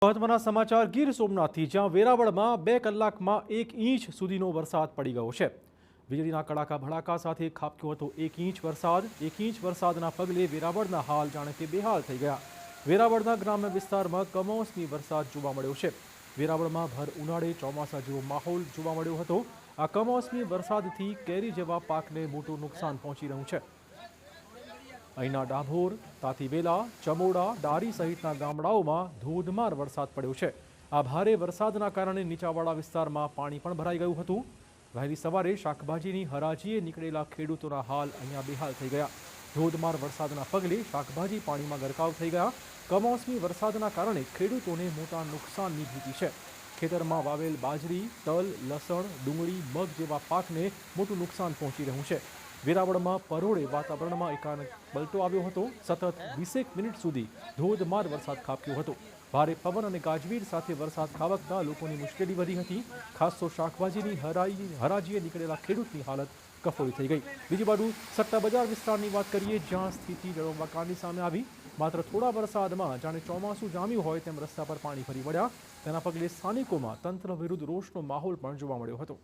મહત્વના સમાચાર ગીર સોમનાથથી, જ્યાં વેરાવળમાં 2 કલાકમાં 1 ઇંચ સુધીનો વરસાદ પડી ગયો છે। વીજળીના કડાકા ભડાકા સાથે ખાબક્યો હતો 1 ઇંચ વરસાદ। 1 ઇંચ વરસાદના પગલે વેરાવળના હાલ જાણે કે બેહાલ થઈ ગયા। વેરાવળના ગ્રામ્ય વિસ્તારમાં કમોસમી વરસાદ જોવા મળ્યો છે। વેરાવળમાં ભર ઉનાળે ચોમાસા જેવો માહોલ જોવા મળ્યો હતો। આ કમોસમી વરસાદથી કેરી જેવા પાકને મોટું નુકસાન પહોંચી રહ્યું છે। અહીંના ડાભોર, તાતીબેલા, ચમોડા, ડારી સહિતના ગામડાઓમાં ધોધમાર વરસાદ પડ્યો છે। આ ભારે વરસાદના કારણે નીચાણવાળા વિસ્તારમાં પાણી પણ ભરાઈ ગયું હતું। વહેલી સવારે શાકભાજીની હરાજીએ નીકળેલા ખેડૂતોના હાલ અહીંયા બેહાલ થઈ ગયા। ધોધમાર વરસાદના પગલે શાકભાજી પાણીમાં ગરકાવ થઈ ગયા। કમોસમી વરસાદના કારણે ખેડૂતોને મોટા નુકસાનની ભીતિ છે। ખેતરમાં વાવેલ બાજરી, તલ, લસણ, ડુંગળી, મગ જેવા પાકને મોટું નુકસાન પહોંચી રહ્યું છે। વેરાવળમાં પરોળે વાતાવરણમાં એકાએક પલટો આવ્યો હતો। સતત 20 મિનિટ સુધી ધોધમાર વરસાદ ખાબક્યો હતો। ભારે પવન અને ગાજવીજ સાથે વરસાદ ખાબકતા લોકોની મુશ્કેલી વધી હતી। ખાસ તો શાકભાજીની હરાજીએ નીકળેલા ખેડૂતની હાલત કફોડી થઈ ગઈ। બીજી બાજુ સટ્ટા બજાર વિસ્તારની વાત કરીએ, જ્યાં સ્થિતિ જળબંબાકારની સામે આવી। માત્ર થોડા વરસાદમાં જાણે ચોમાસું જામ્યું હોય તેમ રસ્તા પર પાણી ફરી વળ્યા। તેના પગલે સ્થાનિકોમાં તંત્ર વિરુદ્ધ રોષનો માહોલ પણ જોવા મળ્યો હતો।